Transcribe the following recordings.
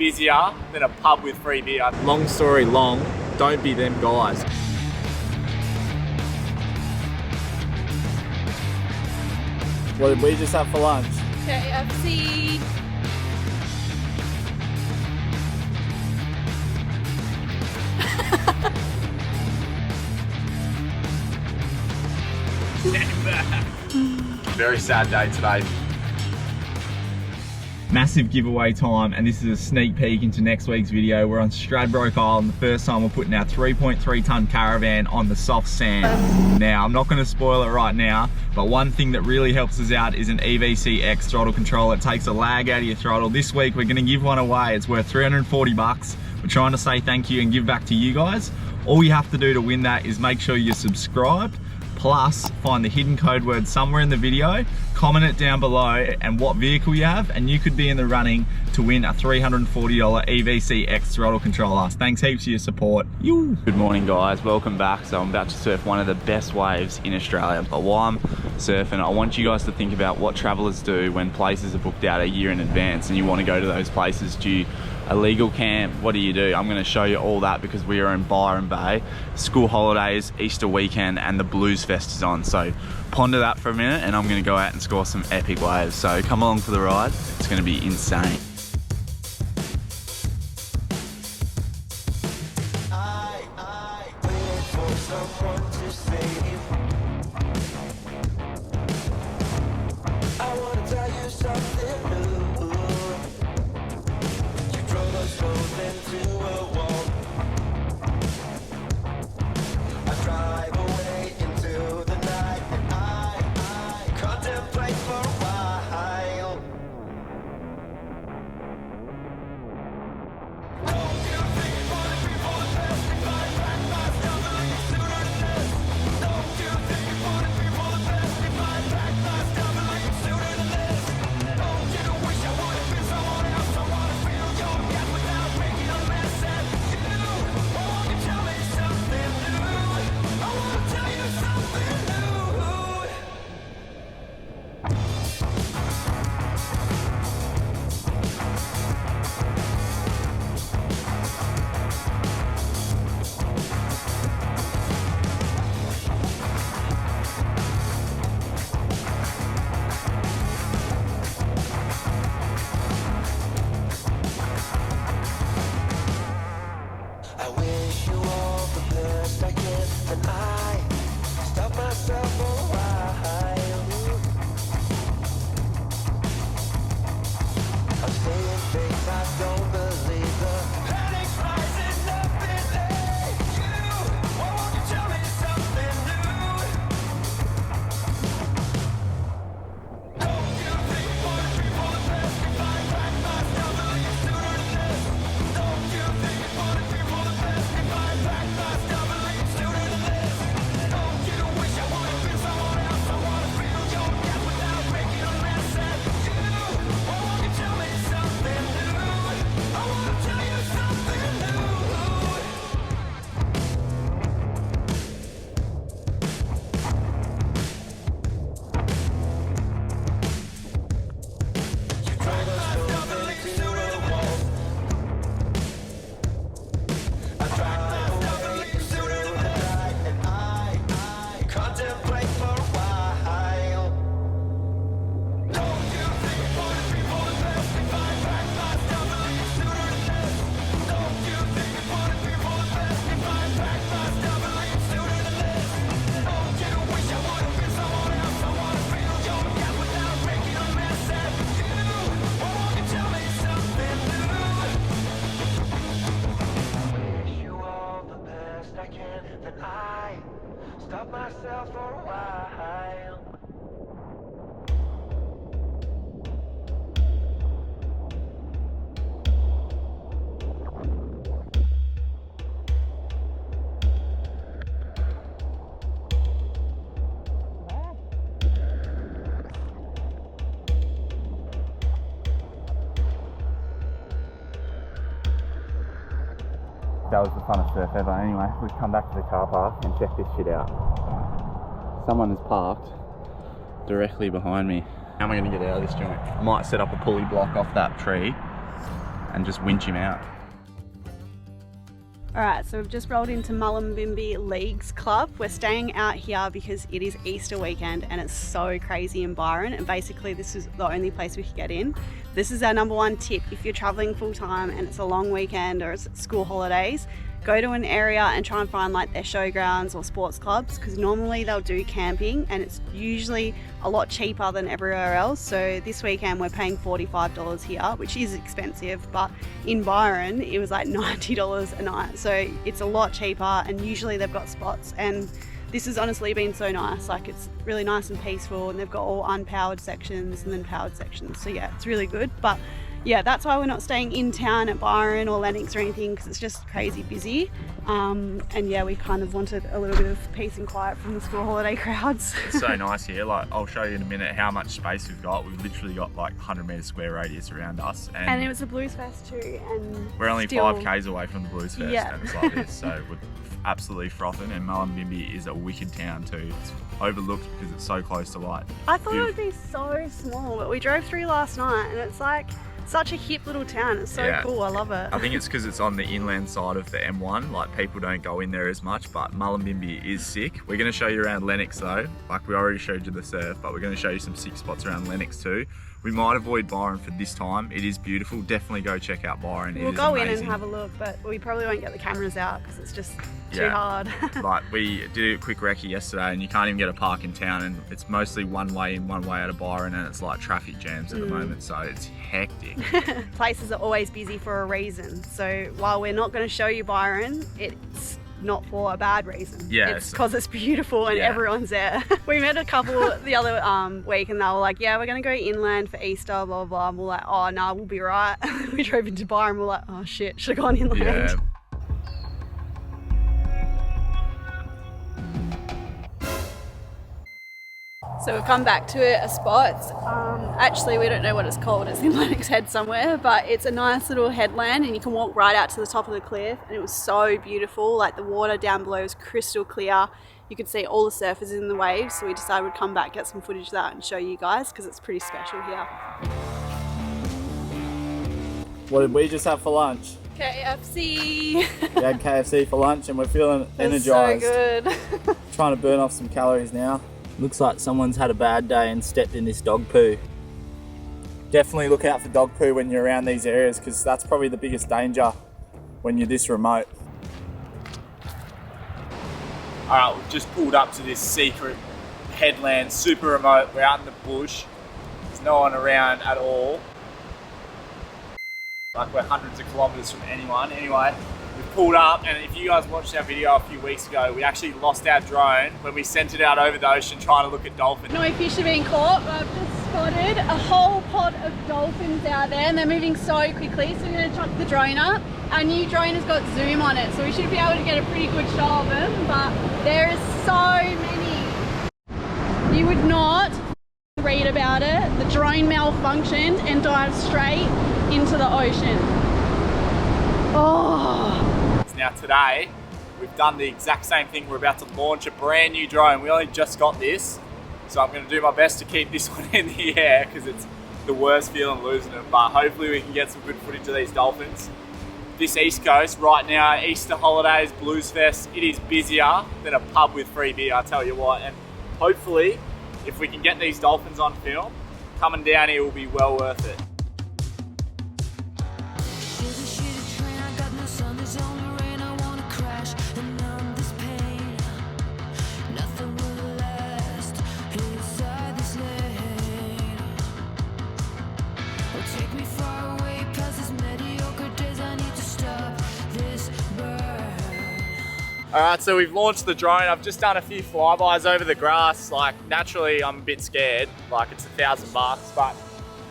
busier than a pub with free beer. Long story long, don't be them guys. What did we just have for lunch? KFC. Very sad day today. Massive giveaway time, and this is a sneak peek into next week's video. We're on Stradbroke Island. The first time we're putting our 3.3 ton caravan on the soft sand. Now, I'm not going to spoil it right now, but one thing that really helps us out is an EVC X throttle control. It takes a lag out of your throttle. This week we're going to give one away. It's worth 340 bucks. We're trying to say thank you and give back to you guys. All you have to do to win that is make sure you're subscribed, plus find the hidden code word somewhere in the video, comment it down below and what vehicle you have, and you could be in the running to win a $340 EVC X throttle controller. Thanks heaps for your support. Good morning guys, welcome back. So I'm about to surf one of the best waves in Australia. But while I'm surfing, I want you guys to think about what travelers do when places are booked out a year in advance and you want to go to those places. Do you illegal camp? What do you do? I'm going to show you all that because we are in Byron Bay. School holidays, Easter weekend, and the Blues Fest is on. So ponder that for a minute and I'm going to go out and score some epic waves. So come along for the ride. It's going to be insane. That was the funnest surf ever. Anyway, we've come back to the car park and check this shit out. Someone has parked directly behind me. How am I going to get out of this joint? I might set up a pulley block off that tree and just winch him out. Alright, so we've just rolled into Mullumbimby Leagues Club. We're staying out here because it is Easter weekend and it's so crazy in Byron, and basically this is the only place we could get in. This is our number one tip if you're traveling full time and it's a long weekend or it's school holidays. Go to an area and try and find like their showgrounds or sports clubs, because normally they'll do camping and it's usually a lot cheaper than everywhere else. So this weekend we're paying $45 here, which is expensive, but in Byron it was like $90 a night. So it's a lot cheaper, and usually they've got spots, and this has honestly been so nice. Like, it's really nice and peaceful, and they've got all unpowered sections and then powered sections. So yeah, it's really good. But yeah, that's why we're not staying in town at Byron or Lennox or anything, because it's just crazy busy. And yeah, we kind of wanted a little bit of peace and quiet from the school holiday crowds. It's so nice here. Like, I'll show you in a minute how much space we've got. We've literally got like 100-metre square radius around us. And it was a Blues Fest too. And we're only 5Ks away from the Blues Fest, yeah. And it's like this. So we're absolutely frothing. And Mullumbimby is a wicked town too. It's overlooked because it's so close to light. I thought it would be so small, but we drove through last night and it's like such a hip little town. It's so cool. I love it. I think it's because it's on the inland side of the M1. Like, people don't go in there as much, but Mullumbimby is sick. We're going to show you around Lennox though. Like, we already showed you the surf, but we're going to show you some sick spots around Lennox too. We might avoid Byron for this time. It is beautiful. Definitely go check out Byron. We'll go in and have a look, but we probably won't get the cameras out because it's just too hard. Like, we did a quick recce yesterday and you can't even get a park in town, and it's mostly one way in, one way out of Byron, and it's like traffic jams at the moment, so it's hectic. Places are always busy for a reason. So while we're not going to show you Byron, it's not for a bad reason. Yeah, it's because it's beautiful and everyone's there. We met a couple the other week and they were like, yeah, we're gonna go inland for Easter, blah blah blah. And we're like, oh no, we'll be right. We drove into Byron, we're like, oh shit, should have gone inland. Yeah. So we've come back to a spot. Actually, we don't know what it's called. It's in Lennox Head somewhere, but it's a nice little headland and you can walk right out to the top of the cliff, and it was so beautiful. Like, the water down below is crystal clear. You could see all the surfers in the waves, so we decided we'd come back, get some footage of that and show you guys, because it's pretty special here. What did we just have for lunch? KFC. We had KFC for lunch and we're feeling It's energized. so good. Trying to burn off some calories now. Looks like someone's had a bad day and stepped in this dog poo. Definitely look out for dog poo when you're around these areas, because that's probably the biggest danger when you're this remote. Alright, we've just pulled up to this secret headland, super remote. We're out in the bush. There's no one around at all. Like, we're hundreds of kilometers from anyone. Anyway, we've pulled up, and if you guys watched our video a few weeks ago, we actually lost our drone when we sent it out over the ocean trying to look at dolphins. No fish are being caught, but I've just spotted a whole pod of dolphins out there, and they're moving so quickly, so we're going to chuck the drone up. Our new drone has got zoom on it, so we should be able to get a pretty good shot of them, but there is so many. You would not read about it. The drone malfunctioned and dived straight into the ocean. Oh. Now today, we've done the exact same thing. We're about to launch a brand new drone. We only just got this, so I'm going to do my best to keep this one in the air, because it's the worst feeling losing it, but hopefully we can get some good footage of these dolphins. This East Coast right now, Easter holidays, Blues Fest, it is busier than a pub with free beer, I tell you what. And hopefully, if we can get these dolphins on film, coming down here will be well worth it. Alright, so we've launched the drone. I've just done a few flybys over the grass. Like, naturally I'm a bit scared, like it's $1,000 bucks, but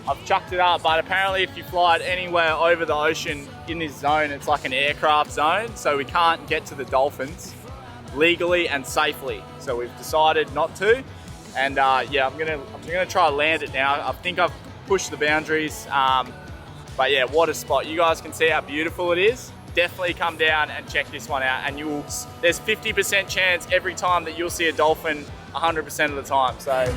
I've chucked it up. But apparently if you fly it anywhere over the ocean in this zone, it's like an aircraft zone, so we can't get to the dolphins legally and safely. So we've decided not to, and yeah, I'm gonna try to land it now. I think I've pushed the boundaries, but yeah, what a spot. You guys can see how beautiful it is. Definitely come down and check this one out, and there's 50% chance every time that you'll see a dolphin 100% of the time. So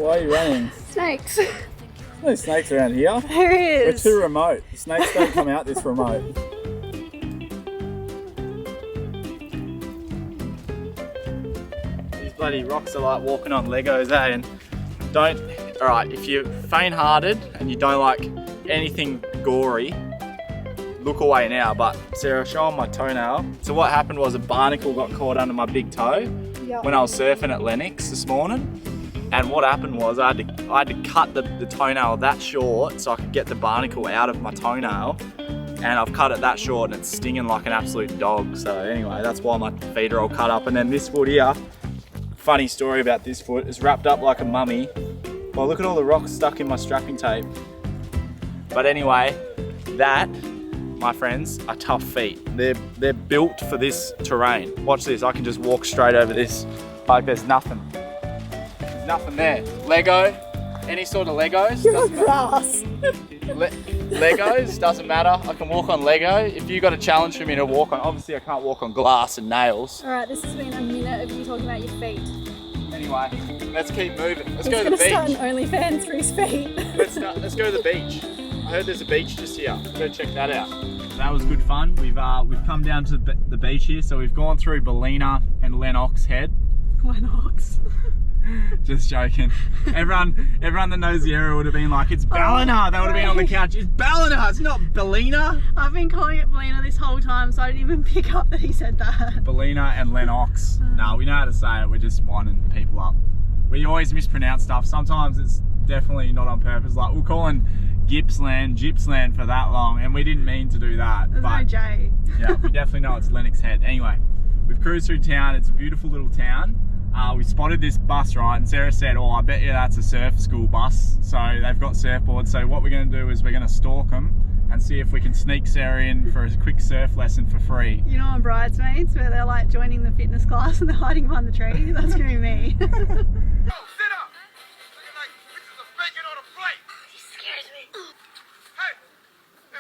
Why are you running? Snakes. There's no snakes around here. There is. We're too remote. The snakes don't come out this remote. These bloody rocks are like walking on Legos, eh? And don't, alright, if you're faint-hearted and you don't like anything gory, look away now. But Sarah, show them my toenail. So what happened was a barnacle got caught under my big toe when I was surfing at Lennox this morning. And what happened was I had to cut the toenail that short so I could get the barnacle out of my toenail. And I've cut it that short and it's stinging like an absolute dog. So anyway, that's why my feet are all cut up. And then this foot here, funny story about this foot, it's wrapped up like a mummy. Well, look at all the rocks stuck in my strapping tape. But anyway, that, my friends, are tough feet. They're built for this terrain. Watch this, I can just walk straight over this like there's nothing. There's nothing there. Lego, any sort of Legos. You're on grass. Legos, doesn't matter. I can walk on Lego. If you got a challenge for me to walk on, obviously I can't walk on glass and nails. Alright, this has been a minute of you talking about your feet. Anyway, let's keep moving. Let's He's go to the beach. start an OnlyFans for his feet. Let's go to the beach. I heard there's a beach just here. Go check that out. That was good fun. We've come down to the beach here. So we've gone through Ballina and Lennox Head. Lennox. Just joking. Everyone that knows the area would have been like, it's Ballina. They would have been on the couch. It's Ballina. It's not Ballina. I've been calling it Ballina this whole time, so I didn't even pick up that he said that. Ballina and Lennox. No, we know how to say it. We're just winding people up. We always mispronounce stuff. Sometimes it's definitely not on purpose. Like we're calling Gippsland for that long, and we didn't mean to do that. There's no J. Yeah, we definitely know it's Lennox Head. Anyway, we've cruised through town. It's a beautiful little town. We spotted this bus, right, and Sarah said, oh, I bet you that's a surf school bus. So they've got surfboards. So what we're going to do is we're going to stalk them and see if we can sneak Sarah in for a quick surf lesson for free. You know on Bridesmaids where they're like joining the fitness class and they're hiding behind the tree? That's going to be me. Sit up! Looking like pieces of bacon on a plate. He scares me. Hey,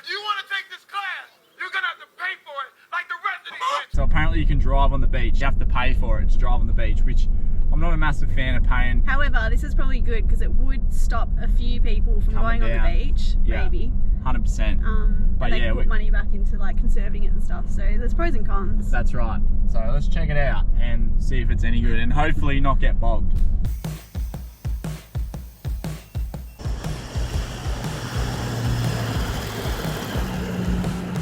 if you want to take this class, you're gonna have to pay for it like the rest of these. So apparently you can drive on the beach. You have to pay for it to drive on the beach, which I'm not a massive fan of paying. However, this is probably good because it would stop a few people from going on the beach, maybe. 100%. But they can put money back into like conserving it and stuff. So there's pros and cons. That's right. So let's check it out and see if it's any good and hopefully not get bogged.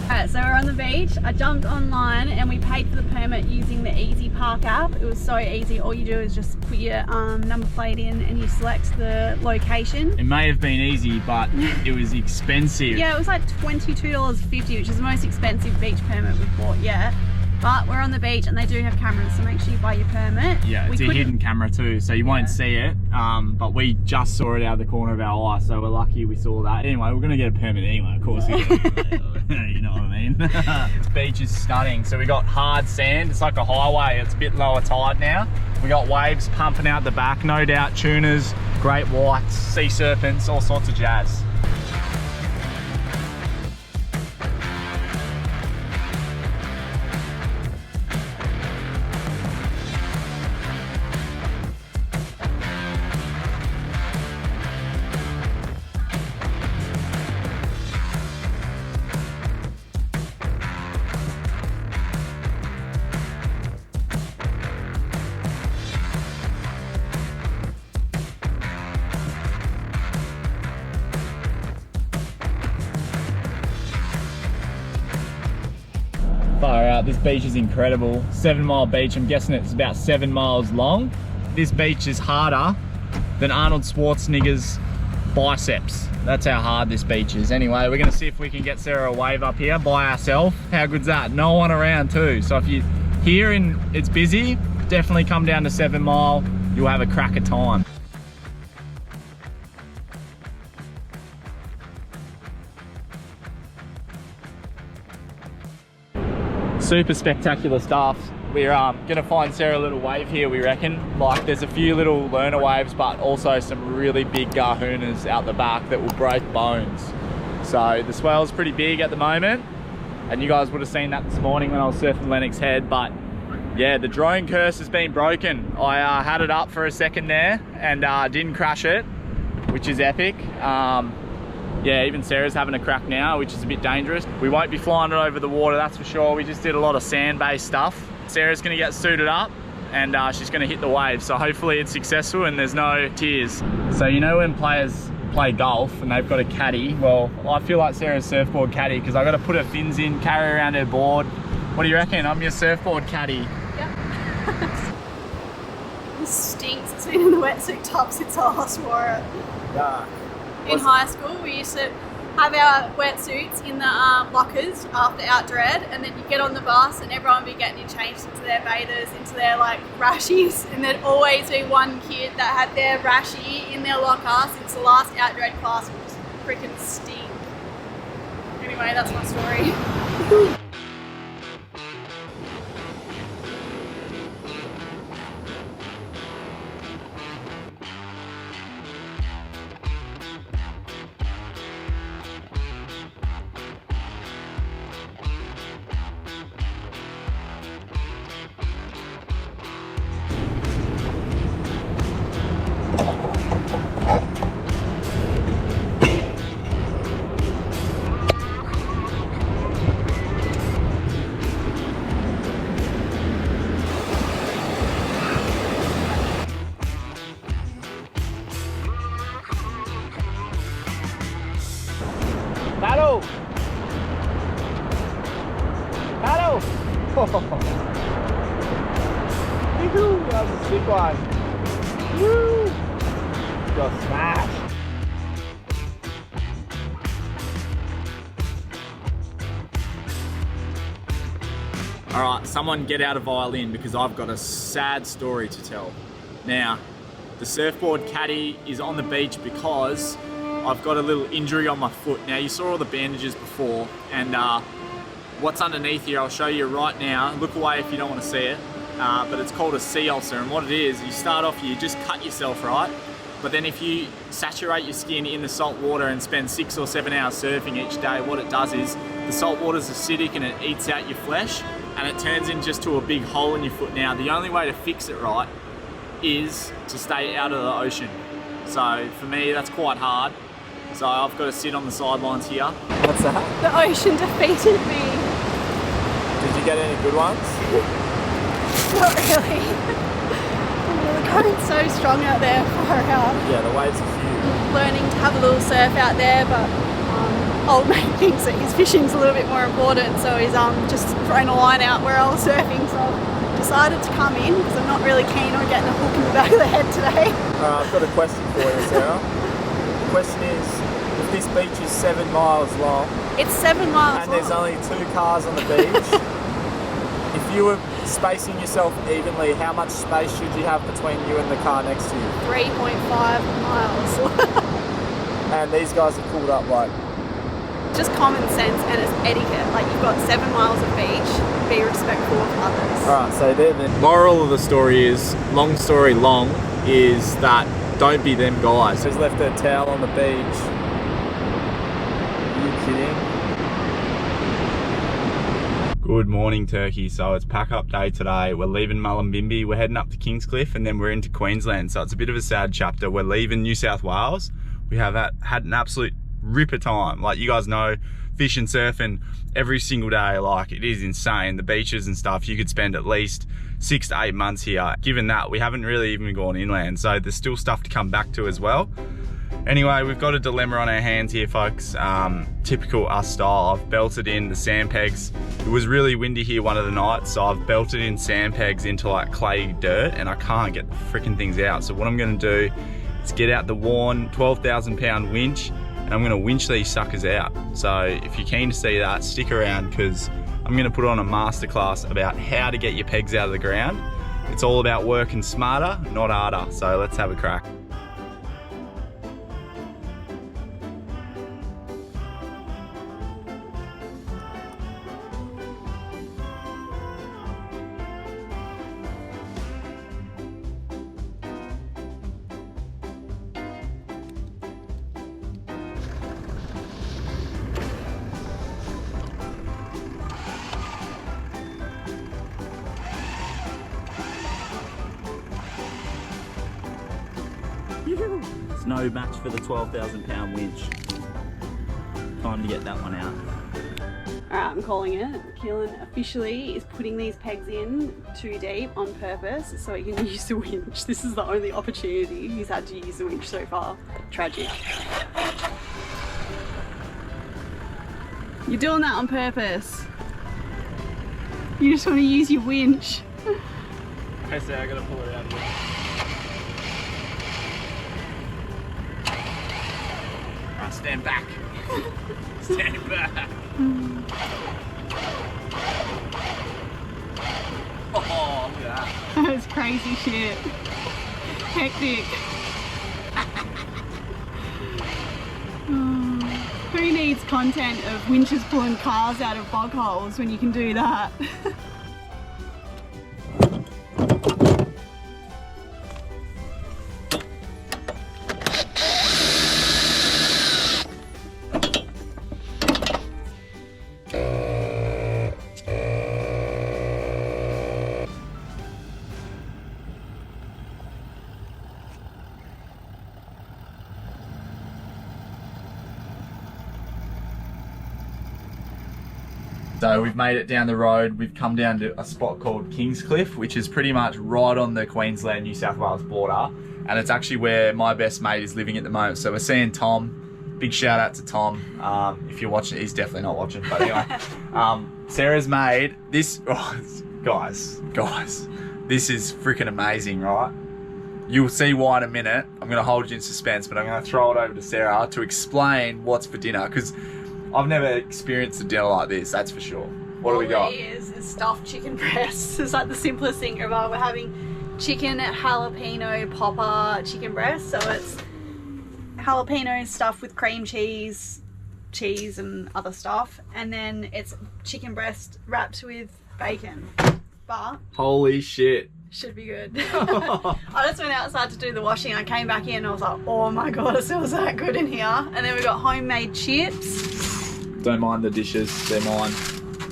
Alright, so we're on the beach. I jumped online and we paid for the permit using the Easy Park app. It was so easy. All you do is just put your number plate in and you select the location. It may have been easy, but it was expensive. Yeah, it was like $22.50, which is the most expensive beach permit we've bought yet. But we're on the beach and they do have cameras, so make sure you buy your permit. Yeah, it's a hidden camera too, so you won't see it. But we just saw it out of the corner of our eye, so we're lucky we saw that. Anyway, we're gonna get a permit anyway, of course. You know what I mean? This beach is stunning. So we got hard sand. It's like a highway. It's a bit lower tide now. We got waves pumping out the back, no doubt. Tunas, great whites, sea serpents, all sorts of jazz. Far out, this beach is incredible. 7 Mile Beach, I'm guessing it's about 7 miles long. This beach is harder than Arnold Schwarzenegger's biceps. That's how hard this beach is. Anyway, we're gonna see if we can get Sarah a wave up here by ourselves. How good's that? No one around too. So if you're here and it's busy, definitely come down to 7 Mile. You'll have a crack of time. Super spectacular stuff. We're gonna find Sarah a little wave here, we reckon. Like there's a few little learner waves, but also some really big gahunas out the back that will break bones. So the swell's pretty big at the moment, and you guys would have seen that this morning when I was surfing Lennox Head, but Yeah, the drone curse has been broken. I had it up for a second there and didn't crash it, which is epic. Yeah, even Sarah's having a crack now, which is a bit dangerous. We won't be flying it over the water, that's for sure. We just did a lot of sand-based stuff. Sarah's gonna get suited up and she's gonna hit the waves. So hopefully it's successful and there's no tears. So you know when players play golf and they've got a caddy, well, I feel like Sarah's surfboard caddy because I gotta put her fins in, carry around her board. What do you reckon? I'm your surfboard caddy. This stinks. It's been in the wetsuit tub since I last wore it. Yeah. In high school, we used to have our wetsuits in the lockers after outdoor ed, and then you get on the bus and everyone would be getting changed into their bathers, into their like rashies, and there'd always be one kid that had their rashie in their locker since the last outdoor ed class, which was freaking stink. Anyway, that's my story. Paddle! Paddle! Yoo-hoo, that was a sick one. Woo! Got smashed. Alright, someone get out a violin because I've got a sad story to tell. Now, the surfboard caddy is on the beach because I've got a little injury on my foot. Now you saw all the bandages before and what's underneath here I'll show you right now. Look away if you don't want to see it. But it's called a sea ulcer, and what it is, you start off, you just cut yourself, right? But then if you saturate your skin in the salt water and spend 6 or 7 hours surfing each day, what it does is the salt water's acidic and it eats out your flesh and it turns in just to a big hole in your foot. Now the only way to fix it right is to stay out of the ocean. So for me that's quite hard. So I've got to sit on the sidelines here. What's that? The ocean defeated me. Did you get any good ones? Not really. The current's so strong out there far out. Yeah, the waves are huge. Learning to have a little surf out there, but old mate thinks that his fishing's a little bit more important, so he's just thrown a line out where I was surfing. So I've decided to come in because I'm not really keen on getting a hook in the back of the head today. I've got a question for you, Sarah. The question is, if this beach is 7 miles long It's 7 miles and long. there's only 2 cars on the beach, if you were spacing yourself evenly, how much space should you have between you and the car next to you? 3.5 miles. And these guys have pulled up like... Just common sense and it's etiquette. Like, you've got 7 miles of beach, be respectful of others. Alright, so they're the... Moral of the story is, long story long, is that don't be them guys. Just left their towel on the beach. Are you kidding? Good morning, Turkey. So it's pack up day today. We're leaving Mullumbimby, we're heading up to Kingscliff, and then we're into Queensland. So it's a bit of a sad chapter. We're leaving New South Wales. We have had an absolute ripper time. Like, you guys know, fish and surfing every single day, like, it is insane. The beaches and stuff, you could spend at least 6 to 8 months here. Given that, we haven't really even gone inland, so there's still stuff to come back to as well. Anyway, we've got a dilemma on our hands here, folks. Typical us style. I've belted in the sand pegs. It was really windy here one of the nights, so I've belted in sand pegs into like clay dirt and I can't get the freaking things out. So what I'm gonna do is get out the worn 12,000 pound winch and I'm gonna winch these suckers out. So if you're keen to see that, stick around because I'm gonna put on a masterclass about how to get your pegs out of the ground. It's all about working smarter, not harder. So let's have a crack. It's no match for the 12,000 pound winch. Time to get that one out. Alright, I'm calling it. Keelan officially is putting these pegs in too deep on purpose so he can use the winch. This is the only opportunity he's had to use the winch so far. Tragic. You're doing that on purpose. You just want to use your winch. Okay, so I gotta pull it out here. Right, stand back. Stand back. Oh, look at that. That's crazy shit. Hectic. Who needs content of winches pulling cars out of bog holes when you can do that? So we've made it down the road. We've come down to a spot called Kingscliff, which is pretty much right on the Queensland, New South Wales border. And it's actually where my best mate is living at the moment. So we're seeing Tom. Big shout out to Tom. If you're watching, he's definitely not watching, but anyway. Sarah's made this, oh, guys, this is freaking amazing, right? You'll see why in a minute. I'm gonna hold you in suspense, but I'm gonna throw it over to Sarah to explain what's for dinner, because I've never experienced a dinner like this, that's for sure. What do we got? All it is stuffed chicken breasts. It's like the simplest thing ever. We're having chicken jalapeno popper chicken breast. So it's jalapeno stuffed with cream cheese and other stuff. And then it's chicken breast wrapped with bacon. But Holy shit. should be good. I just went outside to do the washing. I came back in and I was like, oh my god, it smells that good in here. And then we got homemade chips. Don't mind the dishes, they're mine.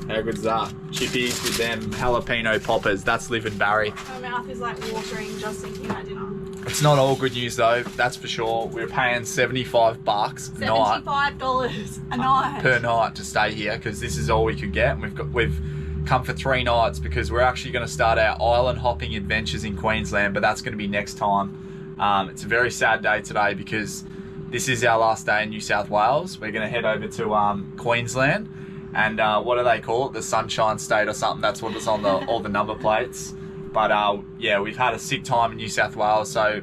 How good is that? Chippies with them jalapeno poppers. That's living Barry. My mouth is like watering just thinking about dinner. It's not all good news though, that's for sure. We're paying $75 a night. $75 a night. Per night to stay here, because this is all we could get. And we've come for 3 nights because we're actually going to start our island hopping adventures in Queensland, but that's going to be next time. It's a very sad day today because this is our last day in New South Wales. We're going to head over to Queensland, and what do they call it? The Sunshine State or something. That's what it's on all the number plates. But yeah, we've had a sick time in New South Wales. So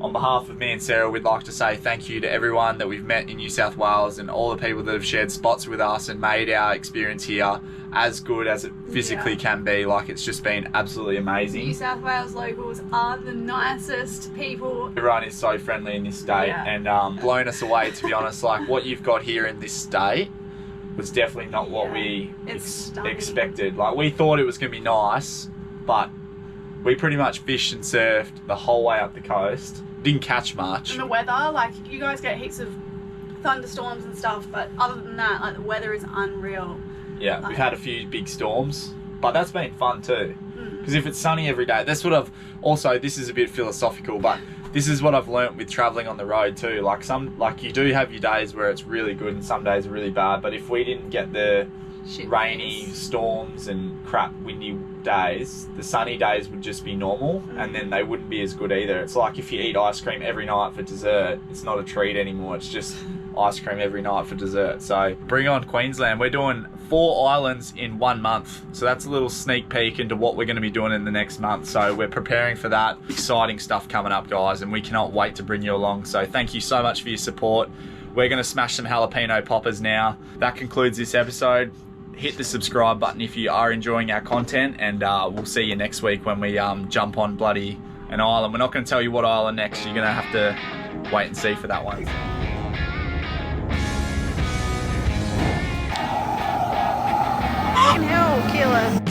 on behalf of me and Sarah, we'd like to say thank you to everyone that we've met in New South Wales and all the people that have shared spots with us and made our experience here as good as it physically can be. Like, it's just been absolutely amazing. New South Wales locals are the nicest people. Everyone is so friendly in this state, and blown us away, to be honest. Like, what you've got here in this state was definitely not what we expected. Like, we thought it was going to be nice, but we pretty much fished and surfed the whole way up the coast. Didn't catch much. And the weather, like, you guys get heaps of thunderstorms and stuff, but other than that, like, the weather is unreal. Yeah, we've had a few big storms, but that's been fun too. Because if it's sunny every day, that's what I've... Also, this is a bit philosophical, but this is what I've learnt with travelling on the road too. Like, you do have your days where it's really good and some days are really bad, but if we didn't get the rainy storms and crap windy days, the sunny days would just be normal, and then they wouldn't be as good either. It's like if you eat ice cream every night for dessert, it's not a treat anymore, it's just ice cream every night for dessert. So bring on Queensland. We're doing 4 islands in 1 month, so that's a little sneak peek into what we're going to be doing in the next month. So we're preparing for that. Exciting stuff coming up, guys, and we cannot wait to bring you along. So thank you so much for your support. We're going to smash some jalapeno poppers now. That concludes this episode. Hit the subscribe button if you are enjoying our content, and we'll see you next week when we jump on bloody an island. We're not going to tell you what island next. You're going to have to wait and see for that one. Hell, Keelan.